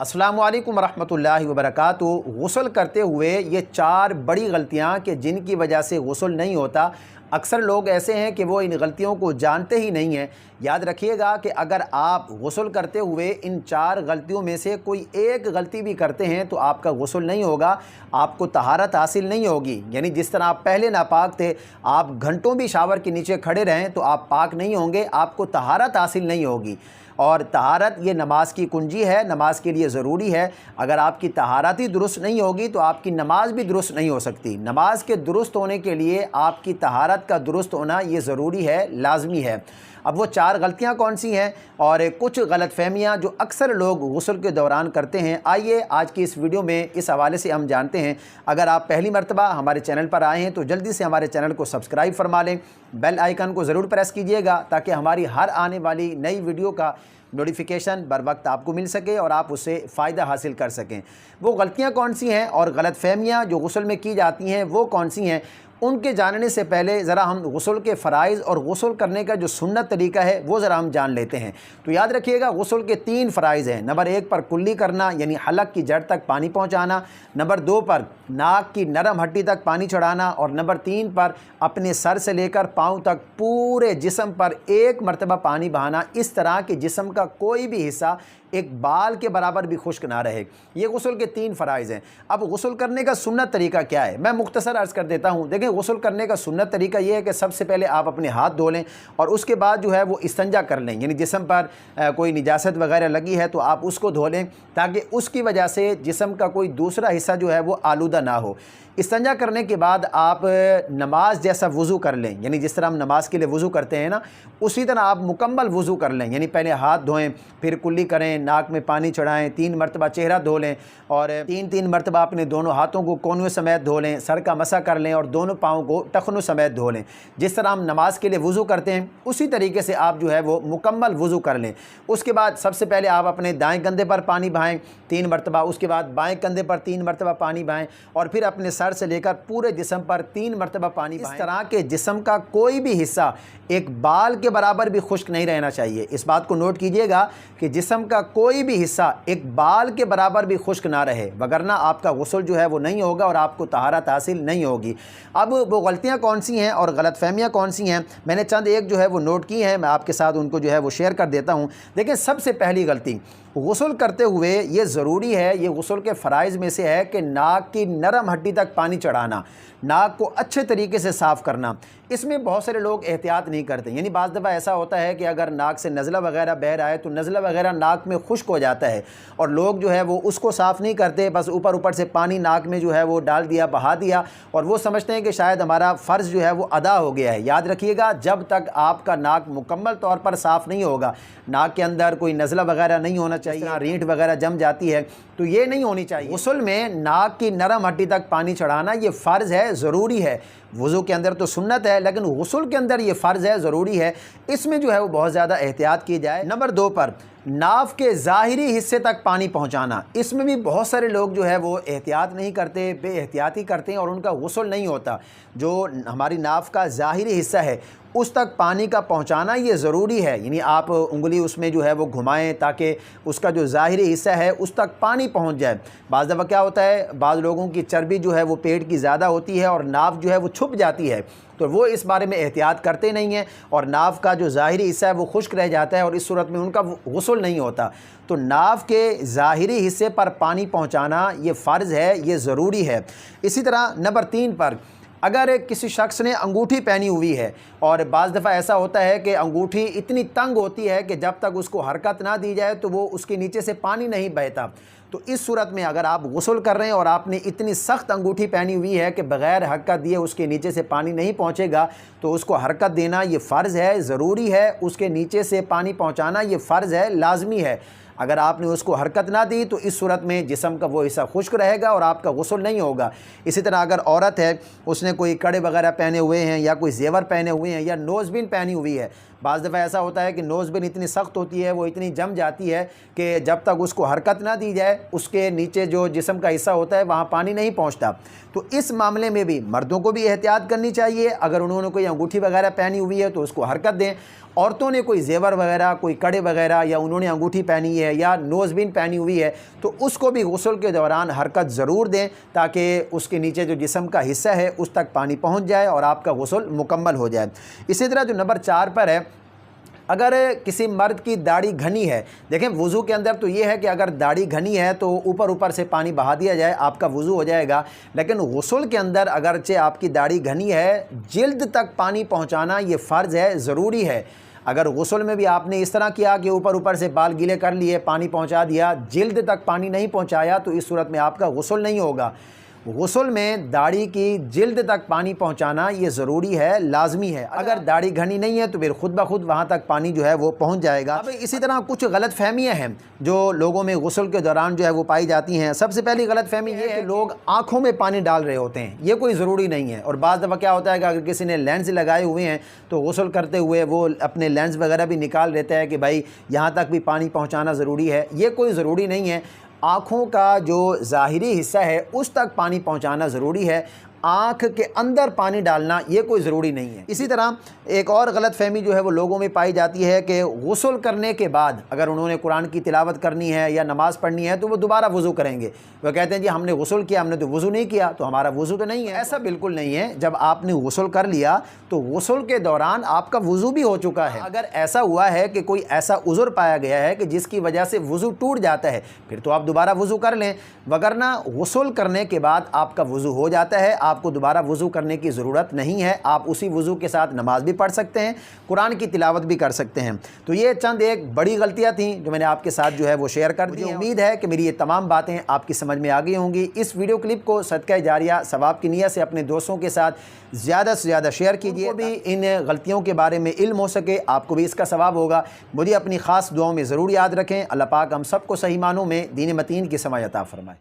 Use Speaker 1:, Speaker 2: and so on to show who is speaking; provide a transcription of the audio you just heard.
Speaker 1: अस्सलामु अलैकुम रहमतुल्लाहि व बरकातुहू। गुस्ल करते हुए ये 4 बड़ी गलतियाँ कि जिनकी वजह से गुस्ल नहीं होता। अक्सर लोग ऐसे हैं कि वो इन गलतियों को जानते ही नहीं हैं। याद रखिएगा कि अगर आप गुस्ल करते हुए इन 4 गलतियों में से कोई एक गलती भी करते हैं तो आपका गुस्ल नहीं होगा, आपको तहारत हासिल नहीं होगी। यानी जिस तरह आप पहले नापाक थे, आप घंटों भी शावर के नीचे खड़े रहें तो आप पाक नहीं होंगे, आपको तहारत हासिल नहीं होगी। और तहारत ये नमाज की कुंजी है, नमाज के लिए ज़रूरी है। अगर आपकी तहारत ही दुरुस्त नहीं होगी तो आपकी नमाज भी दुरुस्त नहीं हो सकती। नमाज के दुरुस्त होने के लिए आपकी तहारत का दुरुस्त होना ये ज़रूरी है, लाजमी है। अब वो 4 गलतियाँ कौन सी हैं और कुछ गलतफहमियाँ जो अक्सर लोग गुस्ल के दौरान करते हैं, आइए आज की इस वीडियो में इस हवाले से हम जानते हैं। अगर आप पहली मरतबा हमारे चैनल पर आए हैं तो जल्दी से हमारे चैनल को सब्सक्राइब फरमा लें, बेल आइकन को ज़रूर प्रेस कीजिएगा ताकि हमारी हर आने वाली नई वीडियो का नोटिफिकेशन बर वक्त आपको मिल सके और आप उससे फ़ायदा हासिल कर सकें। वो गलतियाँ कौन सी हैं और गलतफहमियाँ जो गुस्ल में की जाती हैं वो कौन सी हैं, उनके जानने से पहले ज़रा हम गुस्ल के फ़राइज़ और गुस्ल करने का जो सुन्नत तरीका है वो ज़रा हम जान लेते हैं। तो याद रखिएगा, गुस्ल के 3 फ़राइज़ हैं। नंबर 1 पर कुल्ली करना यानी हलक की जड़ तक पानी पहुंचाना, नंबर 2 पर नाक की नरम हड्डी तक पानी चढ़ाना और नंबर 3 पर अपने सर से लेकर पाँव तक पूरे जिस्म पर एक मरतबा पानी बहाना, इस तरह कि जिस्म का कोई भी हिस्सा एक बाल के बराबर भी खुश्क ना रहे। ये गुस्ल के 3 फ़राइज़ हैं। अब गुस्ल करने का सुन्नत तरीका क्या है, मैं मुख्तसर अर्ज़ कर देता हूँ। देखिए, गुस्ल करने का सुन्नत तरीका ये है कि सबसे पहले आप अपने हाथ धो लें और उसके बाद जो है वो इस्तिंजा कर लें। यानी जिस्म पर कोई निजासत वगैरह लगी है तो आप उसको धो लें ताकि उसकी वजह से जिस्म का कोई दूसरा हिस्सा जो है वो आलूदा ना हो। इस्तिंजा करने के बाद आप नमाज जैसा वज़ू कर लें, यानी जिस तरह हम नमाज के लिए वज़ू करते हैं ना, उसी तरह आप मुकम्मल वज़ू कर लें। यानी पहले हाथ धोएं, फिर कुल्ली करें, नाक में पानी चढ़ाएं, 3 मरतबा चेहरा धो लें और 3-3 मरतबा अपने दोनों हाथों को कोनों समेत धो लें, सर का मसा कर लें और दोनों पाँव को टखनों समेत धो लें। जिस तरह हम नमाज के लिए वज़ू करते हैं उसी तरीके से आप जो है वो मुकम्मल वज़ू कर लें। उसके बाद सबसे पहले आप अपने दाएँ कंधे पर पानी बहाएँ 3 मरतबा, उसके बाद बाएँ कंधे पर 3 मरतबा पानी बहाएँ और फिर अपने सर से लेकर पूरे जिस्म पर 3 मरतबा पानी बहाएं। इस तरह के जिस्म का कोई भी हिस्सा एक बाल के बराबर भी खुश्क नहीं रहना चाहिए। इस बात को नोट कीजिएगा कि जिस्म का कोई भी हिस्सा एक बाल के बराबर भी खुश्क ना रहे, वगरना आपका गुस्ल जो है वो नहीं होगा और आपको तहारत हासिल नहीं होगी। अब वो गलतियाँ कौन सी हैं और गलतफहमियाँ कौन सी हैं, मैंने चंद एक जो है वो नोट की हैं, मैं आपके साथ उनको जो है वो शेयर कर देता हूँ। देखिए, सबसे पहली गलती, गुस्ल करते हुए ये ज़रूरी है, ये गुस्ल के फ़राइज़ में से है कि नाक की नरम हड्डी तक पानी चढ़ाना, नाक को अच्छे तरीके से साफ़ करना। इसमें बहुत सारे लोग एहतियात नहीं करते। यानी बाज़ दफ़ा ऐसा होता है कि अगर नाक से नज़ला वगैरह बह रहा है तो नज़ला वगैरह नाक में खुश्क हो जाता है और लोग जो है वो उसको साफ़ नहीं करते, बस ऊपर ऊपर से पानी नाक में जो है वो डाल दिया, बहा दिया और वो समझते हैं कि शायद हमारा फ़र्ज़ जो है वो अदा हो गया है। याद रखिएगा, जब तक आपका नाक मुकम्मल तौर पर साफ़ नहीं होगा, नाक के अंदर कोई नज़ला वगैरह नहीं होना चाहिए, रींठ वगैरह जम जाती है तो ये नहीं होनी चाहिए। गुस्ल में नाक की नरम हड्डी तक पानी चढ़ाना ये फ़र्ज़ है, ज़रूरी है। वज़ू के अंदर तो सुन्नत है लेकिन गुस्ल के अंदर ये फ़र्ज़ है, ज़रूरी है। इसमें जो है वो बहुत ज़्यादा एहतियात की जाए। नंबर 2 पर नाफ के ज़ाहिरी हिस्से तक पानी पहुंचाना, इसमें भी बहुत सारे लोग जो है वो एहतियात नहीं करते, बेएहतियाती करते हैं और उनका गुस्ल नहीं होता। जो हमारी नाफ का ज़ाहिरी हिस्सा है उस तक पानी का पहुंचाना ये ज़रूरी है। यानी आप उंगली उसमें जो है वो घुमाएं ताकि उसका जो ज़ाहिरी हिस्सा है उस तक पानी पहुंच जाए। बाज़ दफ़ा क्या होता है, बाज़ लोगों की चर्बी जो है वो पेट की ज़्यादा होती है और नाफ जो है वो छुप जाती है, तो वो इस बारे में एहतियात करते नहीं हैं और नाफ का जो ज़ाहिरी हिस्सा है वो खुश्क रह जाता है और इस सूरत में उनका गुस्ल नहीं होता। तो नाफ के ज़ाहिरी हिस्से पर पानी पहुँचाना ये फ़र्ज़ है, ये ज़रूरी है। इसी तरह नंबर 3 पर, अगर किसी शख्स ने अंगूठी पहनी हुई है और बाज़ दफ़ा ऐसा होता है कि अंगूठी इतनी तंग होती है कि जब तक उसको हरकत ना दी जाए तो वो उसके नीचे से पानी नहीं बहता, तो इस सूरत में अगर आप गुस्ल कर रहे हैं और आपने इतनी सख्त अंगूठी पहनी हुई है कि बग़ैर हरकत दिए उसके नीचे से पानी नहीं पहुंचेगा, तो उसको हरकत देना ये फ़र्ज़ है, ज़रूरी है। उसके नीचे से पानी पहुंचाना ये फ़र्ज़ है, लाजमी है। अगर आपने उसको हरकत ना दी तो इस सूरत में जिस्म का वो हिस्सा खुश्क रहेगा और आपका गुस्ल नहीं होगा। इसी तरह अगर औरत है, उसने कोई कड़े वगैरह पहने हुए हैं या कोई जेवर पहने हुए हैं या नोज़बिन पहनी हुई है, बाज़ दफ़ा ऐसा होता है कि नोज़बिन इतनी सख्त होती है, वो इतनी जम जाती है कि जब तक उसको हरकत ना दी जाए उसके नीचे जो जिस्म का हिस्सा होता है वहाँ पानी नहीं पहुँचता। तो इस मामले में भी मर्दों को भी एहतियात करनी चाहिए। अगर उन्होंने कोई अंगूठी वगैरह पहनी हुई है तो उसको हरकत दें औरतों ने कोई जेवर वगैरह, कोई कड़े वगैरह, या उन्होंने अंगूठी पहनी है या नोज़बिन पहनी हुई है, तो उसको भी गुस्ल के दौरान हरकत ज़रूर दें ताकि उसके नीचे जो जिस्म का हिस्सा है उस तक पानी पहुँच जाए और आपका गुस्ल मुकम्मल हो जाए। इसी तरह जो नंबर 4 पर है, अगर किसी मर्द की दाढ़ी घनी है, देखें वज़ू के अंदर तो ये है कि अगर दाढ़ी घनी है तो ऊपर ऊपर से पानी बहा दिया जाए, आपका वज़ू हो जाएगा। लेकिन गुस्ल के अंदर अगरचे आपकी दाढ़ी घनी है, जिल्द तक पानी पहुंचाना ये फ़र्ज़ है, ज़रूरी है। अगर गुस्ल में भी आपने इस तरह किया कि ऊपर ऊपर से बाल गीले कर लिए, पानी पहुंचा दिया, जिल्द तक पानी नहीं पहुंचाया, तो इस सूरत में आपका गुस्ल नहीं होगा। गुस्ल में दाढ़ी की जिल्द तक पानी पहुंचाना ये ज़रूरी है, लाजमी है। अगर दाढ़ी घनी नहीं है तो फिर खुद ब खुद वहाँ तक पानी जो है वो पहुंच जाएगा। अब इसी तरह कुछ गलत फहमियाँ हैं जो लोगों में गुस्ल के दौरान जो है वो पाई जाती हैं। सबसे पहली गलत फहमी ये है कि लोग आँखों में पानी डाल रहे होते हैं, ये कोई ज़रूरी नहीं है। और बाज़ दफ़ा क्या होता है कि अगर किसी ने लेंस लगाए हुए हैं तो गुस्ल करते हुए वो अपने लेंस वगैरह भी निकाल देता है कि भाई यहाँ तक भी पानी पहुँचाना ज़रूरी है, ये कोई ज़रूरी नहीं है। आँखों का जो ज़ाहिरी हिस्सा है उस तक पानी पहुँचाना ज़रूरी है, आँख के अंदर पानी डालना ये कोई ज़रूरी नहीं है। इसी तरह एक और गलत फहमी जो है वो लोगों में पाई जाती है कि गुस्ल करने के बाद अगर उन्होंने कुरान की तिलावत करनी है या नमाज़ पढ़नी है तो वो दोबारा वज़ू करेंगे। वो कहते हैं जी हमने गुस्ल किया, हमने तो वज़ू नहीं किया, तो हमारा वज़ू तो नहीं है। ऐसा बिल्कुल नहीं है। जब आपने गुस्ल कर लिया तो गुस्ल के दौरान आपका वज़ू भी हो चुका है। अगर ऐसा हुआ है कि कोई ऐसा उज़्र पाया गया है कि जिसकी वजह से वज़ू टूट जाता है, फिर तो आप दोबारा वज़ू कर लें, वगरना गुस्ल करने के बाद आपका वज़ू हो जाता है, आपको दोबारा वज़ू करने की ज़रूरत नहीं है। आप उसी वज़ू के साथ नमाज भी पढ़ सकते हैं, कुरान की तिलावत भी कर सकते हैं। तो ये चंद एक बड़ी गलतियाँ थी जो मैंने आपके साथ जो है वो शेयर कर दी। उम्मीद है कि मेरी ये तमाम बातें आपकी समझ में आ गई होंगी। इस वीडियो क्लिप को सदका जारिया सवाब की नीयत से अपने दोस्तों के साथ ज़्यादा से ज़्यादा शेयर कीजिए, भी इन गलतियों के बारे में इल्म हो सके, आपको भी इसका सवाब होगा। मुझे अपनी ख़ास दुआओं में ज़रूर याद रखें। अल्लाह पाक हम सबको सही मानों में दीन मतीन की समझ अता फ़रमाए।